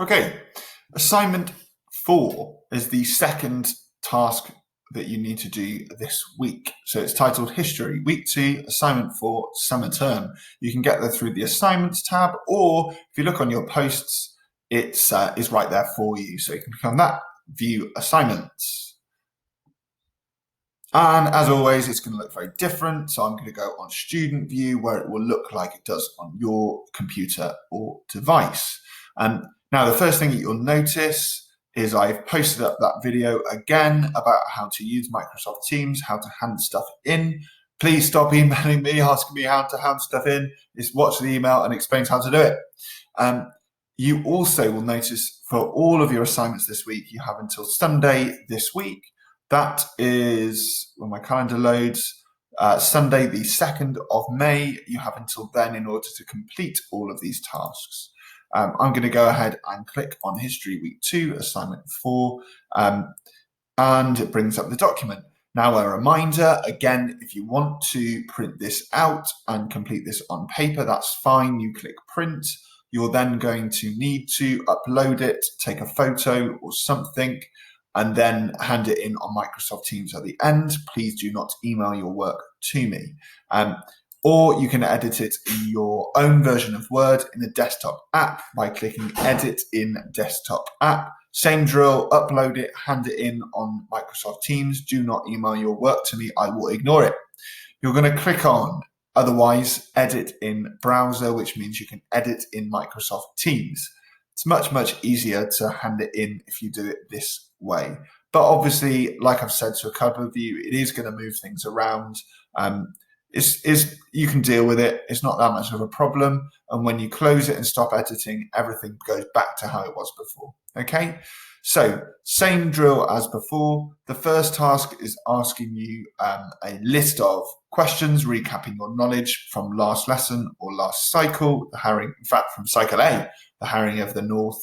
Okay, assignment 4 is the second task that you need to do this week. So it's titled History, Week 2, Assignment 4, Summer Term. You can get there through the Assignments tab, or if you look on your posts, it's right there for you. So you can click on that, view assignments. And as always, it's going to look very different. So I'm going to go on Student View, where it will look like it does on your computer or device. Now, the first thing that you'll notice is I've posted up that video again about how to use Microsoft Teams, how to hand stuff in. Please stop emailing me, asking me how to hand stuff in. Just watch the email and explains how to do it. You also will notice for all of your assignments this week, you have until Sunday this week. That is when my calendar loads. Sunday, the 2nd of May, you have until then in order to complete all of these tasks. I'm going to go ahead and click on History Week 2, Assignment 4, and it brings up the document. Now, a reminder, again, if you want to print this out and complete this on paper, that's fine. You click Print. You're then going to need to upload it, take a photo or something, and then hand it in on Microsoft Teams at the end. Please do not email your work to me. Or you can edit it in your own version of Word in the desktop app by clicking Edit in Desktop App. Same drill, upload it, hand it in on Microsoft Teams. Do not email your work to me, I will ignore it. You're going to click on Otherwise, Edit in Browser, which means you can edit in Microsoft Teams. It's much, much easier to hand it in if you do it this way. But obviously, like I've said to a couple of you, it is going to move things around. You can deal with it. It's not that much of a problem. And when you close it and stop editing, everything goes back to how it was before. Okay, so same drill as before. The first task is asking you a list of questions, recapping your knowledge from last lesson or last cycle, the harrying, in fact, from cycle A, the harrying of the North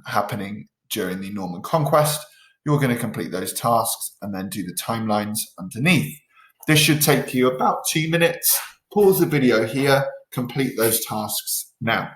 happening during the Norman Conquest. You're going to complete those tasks and then do the timelines underneath. This should take you about 2 minutes. Pause the video here, complete those tasks now.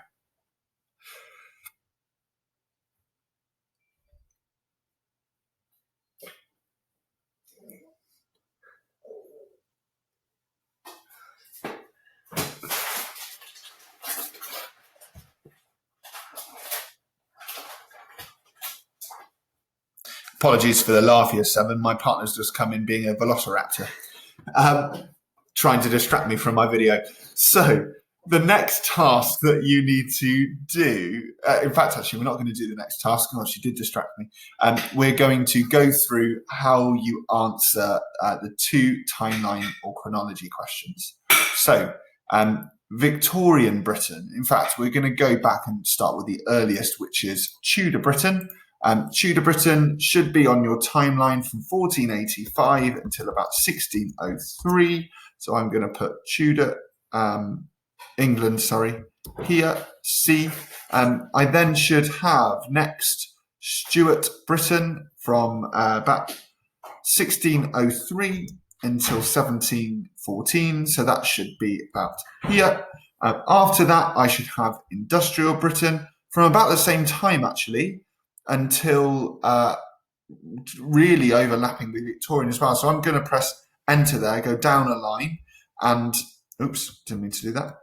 Apologies for the laugh here, Seven. My partner's just come in being a velociraptor, trying to distract me from my video. So the next task that you need to do, in fact, actually, we're not going to do the next task. Oh, she did distract me. We're going to go through how you answer the 2 timeline or chronology questions. So Victorian Britain, in fact, we're going to go back and start with the earliest, which is Tudor Britain. Tudor Britain should be on your timeline from 1485 until about 1603. So I'm going to put Tudor, England, here, C. I then should have next Stuart Britain from about 1603 until 1714. So that should be about here. After that, I should have Industrial Britain from about the same time, actually, until really overlapping the Victorian as well. So I'm going to press enter there, go down a line, and oops, didn't mean to do that.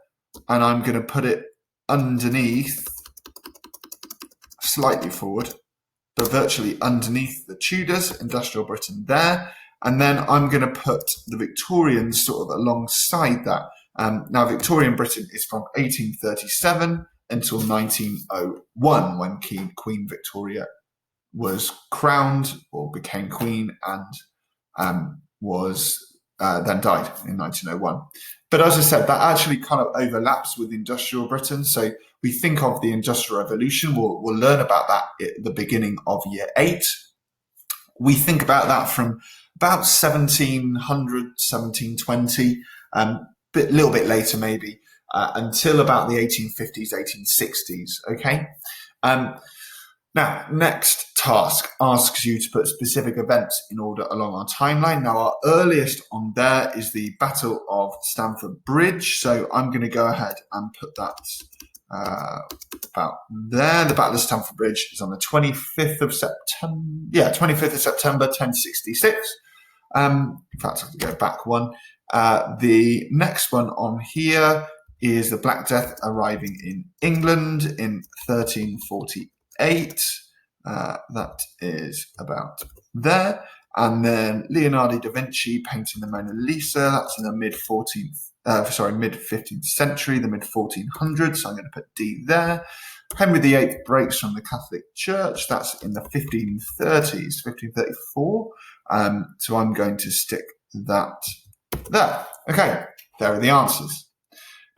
And I'm going to put it underneath, slightly forward, but virtually underneath the Tudors, Industrial Britain there. And then I'm going to put the Victorians sort of alongside that. Now, Victorian Britain is from 1837 until 1901, when Queen Victoria was crowned or became queen and was then died in 1901. But as I said, that actually kind of overlaps with industrial Britain. So we think of the Industrial Revolution. We'll learn about that at the beginning of year 8. We think about that from about 1700, 1720, a little bit later maybe, until about the 1850s, 1860s, okay? Now, next task asks you to put specific events in order along our timeline. Now, our earliest on there is the Battle of Stamford Bridge. So I'm going to go ahead and put that about there. The Battle of Stamford Bridge is on the 25th of September. Yeah, 25th of September, 1066. In fact, I have to go back one. The next one on here is the Black Death arriving in England in 1348. That is about there. And then Leonardo da Vinci painting the Mona Lisa. That's in the mid 15th century, the mid 1400s. So I'm going to put D there. Henry VIII breaks from the Catholic Church. That's in the 1530s, 1534. So I'm going to stick that there. Okay, there are the answers.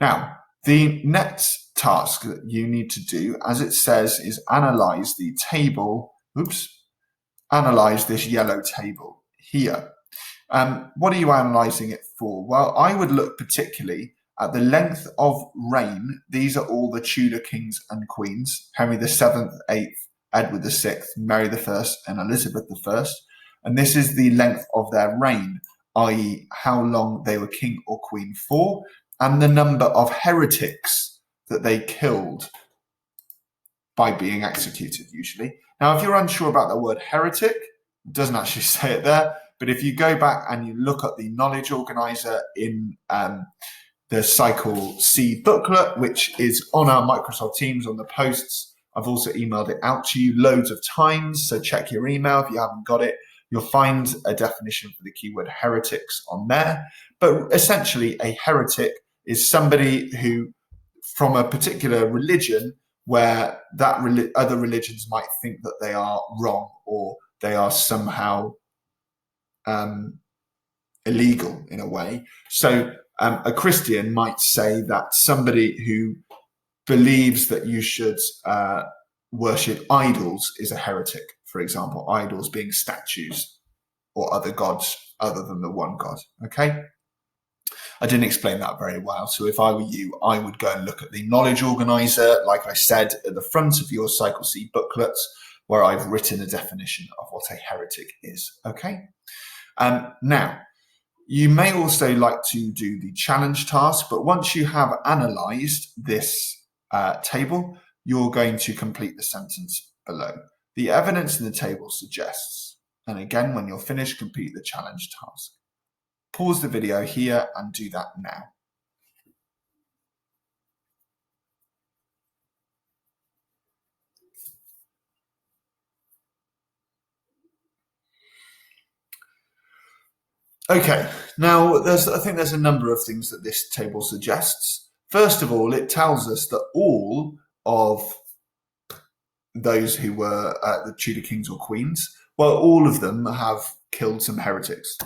Now, the next task that you need to do, as it says, is analyze the table. Analyze this yellow table here. What are you analysing it for? Well, I would look particularly at the length of reign. These are all the Tudor kings and queens: Henry VII, VIII, Edward VI, Mary I, and Elizabeth I. And this is the length of their reign, i.e. how long they were king or queen for, and the number of heretics that they killed by being executed, usually. Now, if you're unsure about the word heretic, it doesn't actually say it there, but if you go back and you look at the knowledge organizer in the Cycle C booklet, which is on our Microsoft Teams on the posts, I've also emailed it out to you loads of times, so check your email if you haven't got it. You'll find a definition for the keyword heretics on there. But essentially, a heretic is somebody who, from a particular religion, where that other religions might think that they are wrong or they are somehow illegal in a way. So a Christian might say that somebody who believes that you should worship idols is a heretic, for example, idols being statues or other gods other than the one God, okay? I didn't explain that very well, so if I were you, I would go and look at the knowledge organizer, like I said, at the front of your Cycle C booklets, where I've written a definition of what a heretic is, okay? Now, you may also like to do the challenge task, but once you have analysed this table, you're going to complete the sentence below. The evidence in the table suggests, and again, when you're finished, complete the challenge task. Pause the video here and do that now. Okay, now I think there's a number of things that this table suggests. First of all, it tells us that all of those who were the Tudor kings or queens, well, all of them have killed some heretics.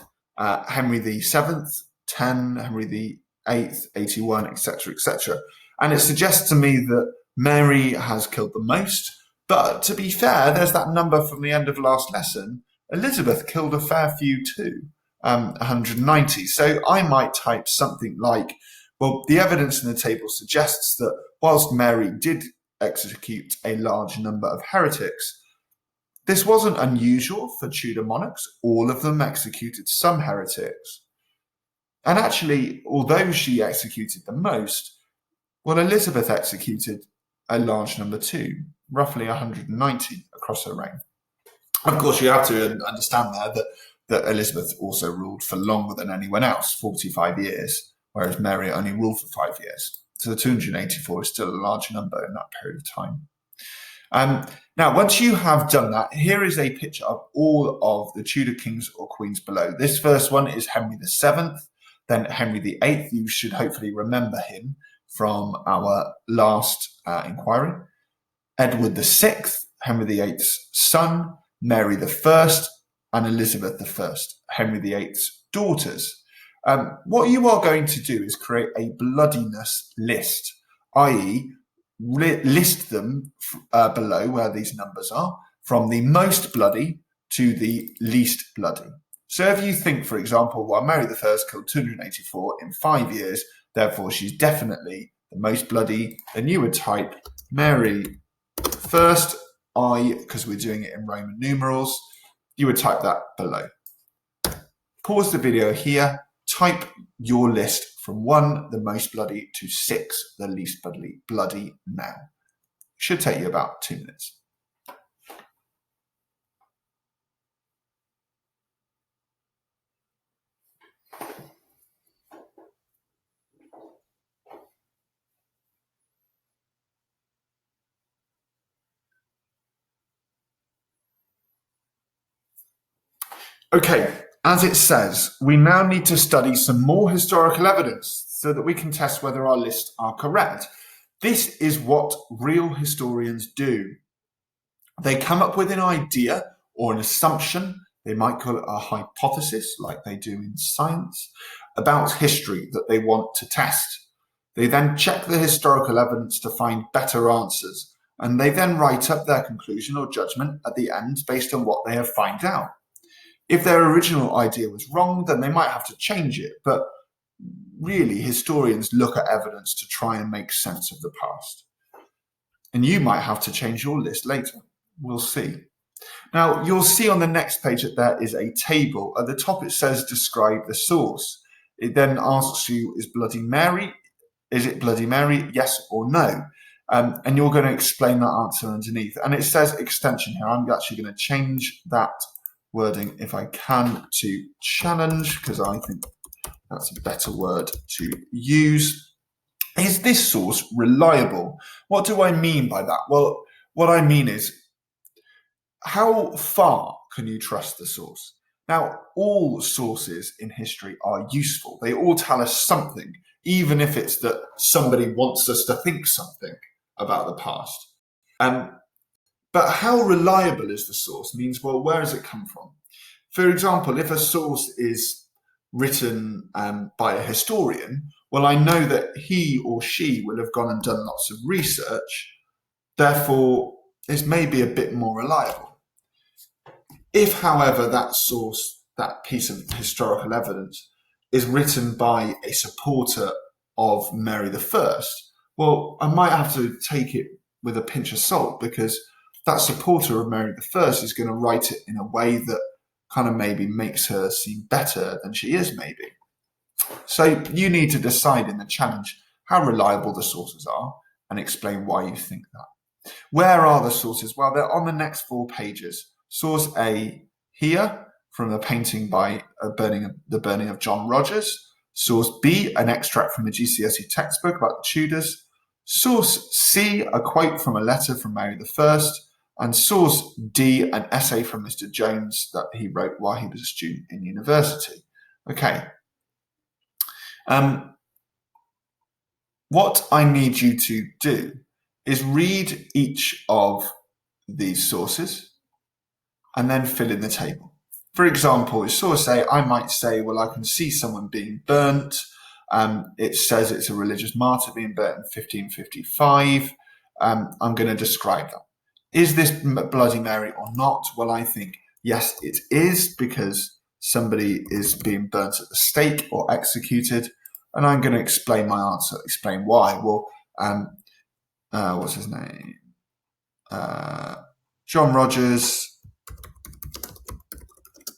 Henry VII, 10, Henry VIII, 81, etc., etc. And it suggests to me that Mary has killed the most. But to be fair, there's that number from the end of last lesson. Elizabeth killed a fair few too, 190. So I might type something like, well, the evidence in the table suggests that whilst Mary did execute a large number of heretics, this wasn't unusual for Tudor monarchs. All of them executed some heretics. And actually, although she executed the most, well, Elizabeth executed a large number too, roughly 190 across her reign. Of course, you have to understand there that Elizabeth also ruled for longer than anyone else, 45 years, whereas Mary only ruled for 5 years. So the 284 is still a large number in that period of time. Now, once you have done that, here is a picture of all of the Tudor kings or queens below. This first one is Henry VII, then Henry VIII. You should hopefully remember him from our last inquiry. Edward VI, Henry VIII's son, Mary I, and Elizabeth I, Henry VIII's daughters. What you are going to do is create a bloodiness list, i.e., list them below where these numbers are, from the most bloody to the least bloody. So if you think, for example, well, Mary I killed 284 in 5 years, therefore she's definitely the most bloody, then you would type Mary first, because we're doing it in Roman numerals, you would type that below. Pause the video here, type your list from 1, the most bloody, to 6, the least bloody now. Should take you about 2 minutes. Okay, as it says, we now need to study some more historical evidence so that we can test whether our lists are correct. This is what real historians do. They come up with an idea or an assumption, they might call it a hypothesis, like they do in science, about history that they want to test. They then check the historical evidence to find better answers, and they then write up their conclusion or judgment at the end based on what they have found out. If their original idea was wrong, then they might have to change it, but really historians look at evidence to try and make sense of the past. And you might have to change your list later. We'll see. Now, you'll see on the next page that there is a table. At the top it says describe the source. It then asks you, is it Bloody Mary? Yes or no? And you're going to explain that answer underneath. And it says extension here. I'm actually going to change that wording, if I can, to challenge, because I think that's a better word to use. Is this source reliable? What do I mean by that? Well, what I mean is, how far can you trust the source? Now, all sources in history are useful. They all tell us something, even if it's that somebody wants us to think something about the past. But how reliable is the source means, well, where does it come from? For example, if a source is written by a historian, well, I know that he or she will have gone and done lots of research, therefore this may be a bit more reliable. If, however, that source, that piece of historical evidence, is written by a supporter of Mary I, well, I might have to take it with a pinch of salt, because that supporter of Mary I is going to write it in a way that kind of maybe makes her seem better than she is, maybe. So you need to decide in the challenge how reliable the sources are and explain why you think that. Where are the sources? Well, they're on the next 4 pages. Source A here, from the painting by the burning of John Rogers. Source B, an extract from a GCSE textbook about the Tudors. Source C, a quote from a letter from Mary I. And source D, an essay from Mr. Jones that he wrote while he was a student in university. Okay. What I need you to do is read each of these sources and then fill in the table. For example, it's source A, I might say, well, I can see someone being burnt. It says it's a religious martyr being burnt in 1555. I'm going to describe that. Is this Bloody Mary or not? Well, I think, yes, it is, because somebody is being burnt at the stake or executed. And I'm going to explain my answer, explain why. Well, what's his name? John Rogers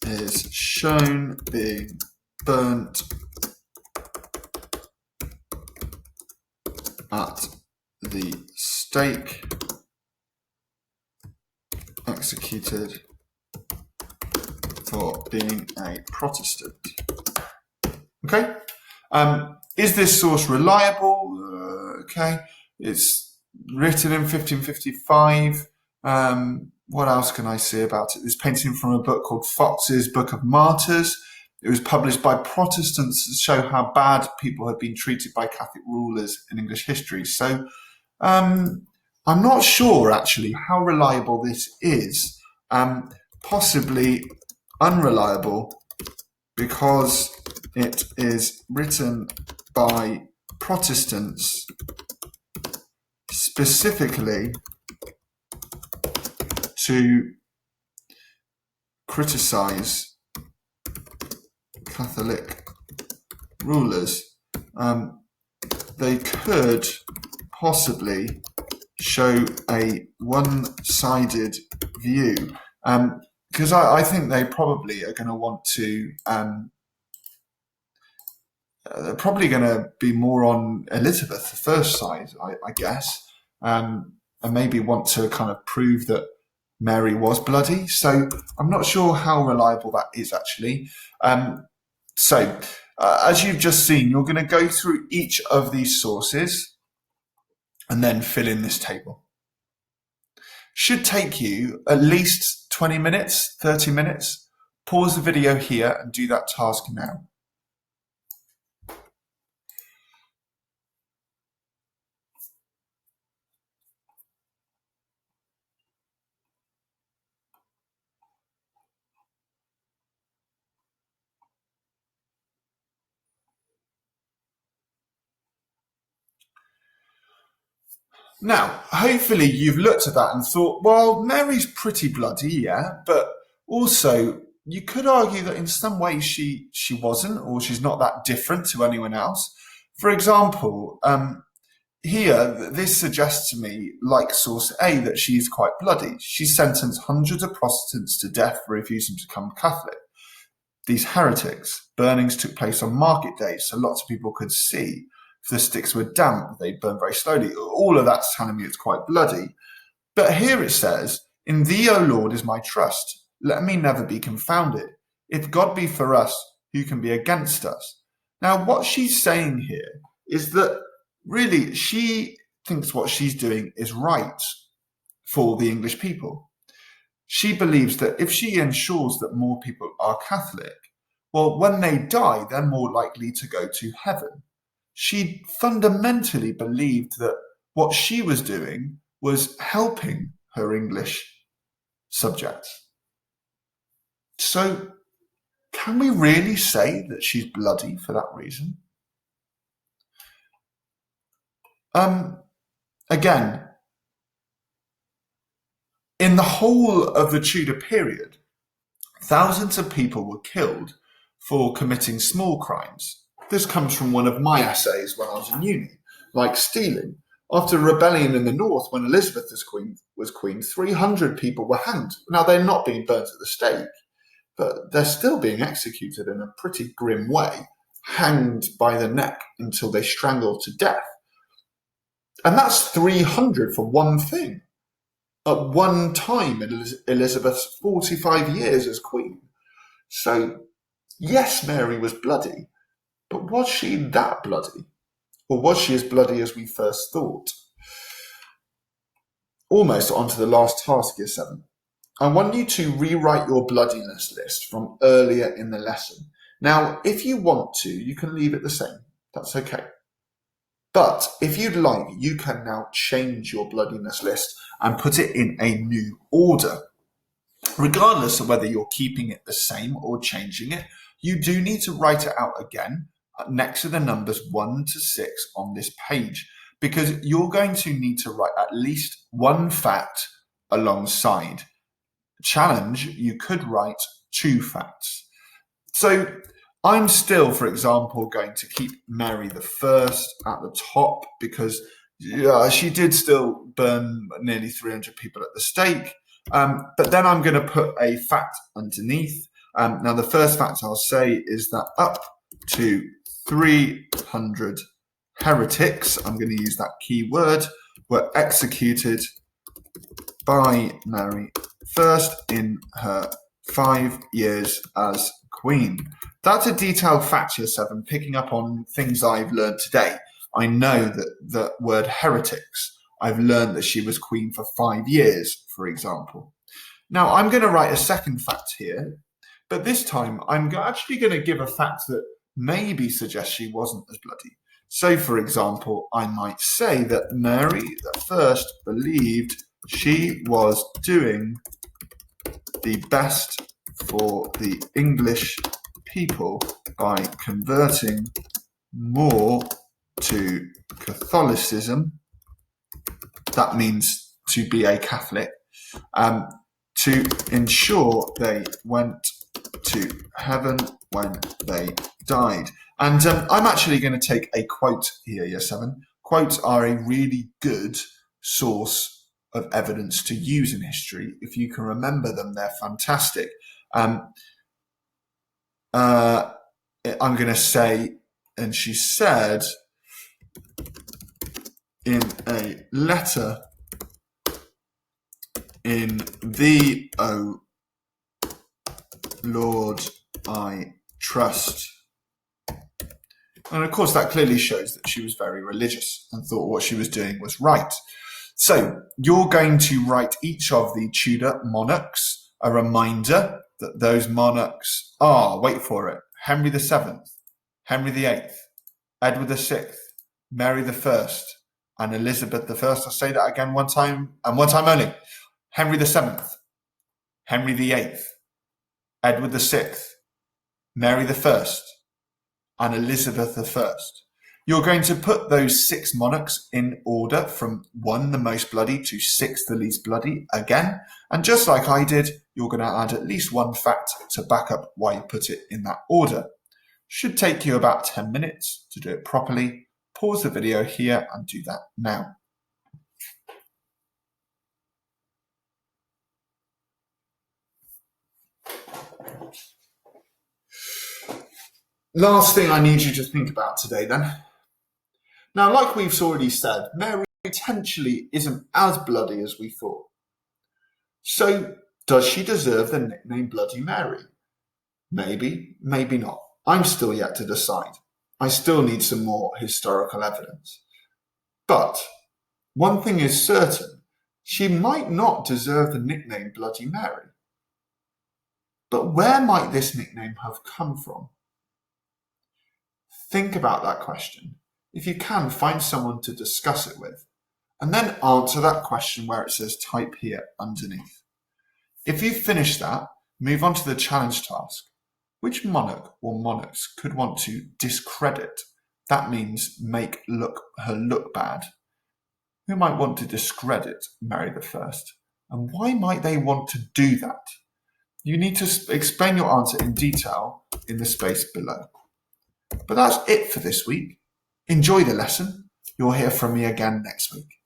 is shown being burnt at the stake, executed for being a Protestant. Okay. Is this source reliable? Okay. It's written in 1555. What else can I say about it? This painting from a book called Fox's Book of Martyrs. It was published by Protestants to show how bad people had been treated by Catholic rulers in English history. So I'm not sure, actually, how reliable this is. Possibly unreliable, because it is written by Protestants specifically to criticize Catholic rulers. They could possibly show a one-sided view, because I think they probably are going to want to they're probably going to be more on Elizabeth, the first side, I guess, and maybe want to kind of prove that Mary was bloody. So I'm not sure how reliable that is actually. As you've just seen, you're going to go through each of these sources and then fill in this table. Should take you at least 20 minutes, 30 minutes. Pause the video here and do that task now. Now, hopefully you've looked at that and thought, well, Mary's pretty bloody, yeah, but also you could argue that in some ways she wasn't, or she's not that different to anyone else. For example, here, this suggests to me, like source A, that she's quite bloody. She sentenced hundreds of Protestants to death for refusing to become Catholic. These heretics. Burnings took place on market days, so lots of people could see. If the sticks were damp, they'd burn very slowly. All of that's telling me it's quite bloody. But here it says, "In thee, O Lord, is my trust. Let me never be confounded. If God be for us, who can be against us?" Now, what she's saying here is that really she thinks what she's doing is right for the English people. She believes that if she ensures that more people are Catholic, well, when they die, they're more likely to go to heaven. She fundamentally believed that what she was doing was helping her English subjects. So, can we really say that she's bloody for that reason? Again, in the whole of the Tudor period, thousands of people were killed for committing small crimes. This comes from one of my essays when I was in uni, like stealing. After a rebellion in the north, when Elizabeth was queen, 300 people were hanged. Now, they're not being burnt at the stake, but they're still being executed in a pretty grim way, hanged by the neck until they strangled to death. And that's 300 for one thing. At one time in Elizabeth's 45 years as queen. So, yes, Mary was bloody, but was she that bloody? Or was she as bloody as we first thought? Almost onto the last task, Year 7. I want you to rewrite your bloodiness list from earlier in the lesson. Now, if you want to, you can leave it the same. That's okay. But if you'd like, you can now change your bloodiness list and put it in a new order. Regardless of whether you're keeping it the same or changing it, you do need to write it out again next to the numbers 1 to 6 on this page, because you're going to need to write at least one fact alongside. Challenge, you could write 2 facts. So I'm still, for example, going to keep Mary the First at the top because she did still burn nearly 300 people at the stake. But then I'm going to put a fact underneath. Now, the first fact I'll say is that up to 300 heretics, I'm going to use that key word, were executed by Mary First in her 5 years as queen. That's a detailed fact, Year 7, picking up on things I've learned today. I know that the word heretics, I've learned that she was queen for 5 years, for example. Now, I'm going to write a second fact here, but this time I'm actually going to give a fact that maybe suggests she wasn't as bloody. So, for example, I might say that Mary the First believed she was doing the best for the English people by converting more to Catholicism. That means to be a Catholic, to ensure they went to heaven when they died. And I'm actually going to take a quote here, Year 7. Quotes are a really good source of evidence to use in history. If you can remember them, they're fantastic. I'm going to say and she said, in a letter in thee, O Lord, I trust. And of course, that clearly shows that she was very religious and thought what she was doing was right. So you're going to write each of the Tudor monarchs a reminder that those monarchs are, wait for it, Henry VII, Henry VIII, Edward VI, Mary I, and Elizabeth I. I'll say that again one time, and one time only. Henry VII, Henry VIII, Edward VI, Mary I, and Elizabeth I. You're going to put those 6 monarchs in order from 1, the most bloody, to 6, the least bloody, again. And just like I did, you're going to add at least one fact to back up why you put it in that order. Should take you about 10 minutes to do it properly. Pause the video here and do that now. Last thing I need you to think about today then. Now, like we've already said, Mary potentially isn't as bloody as we thought. So, does she deserve the nickname Bloody Mary? Maybe, maybe not. I'm still yet to decide. I still need some more historical evidence. But one thing is certain, she might not deserve the nickname Bloody Mary. But where might this nickname have come from? Think about that question. If you can, find someone to discuss it with, and then answer that question where it says type here underneath. If you've finished that, move on to the challenge task. Which monarch or monarchs could want to discredit? That means make her look bad. Who might want to discredit Mary I? And why might they want to do that? You need to explain your answer in detail in the space below. But that's it for this week. Enjoy the lesson. You'll hear from me again next week.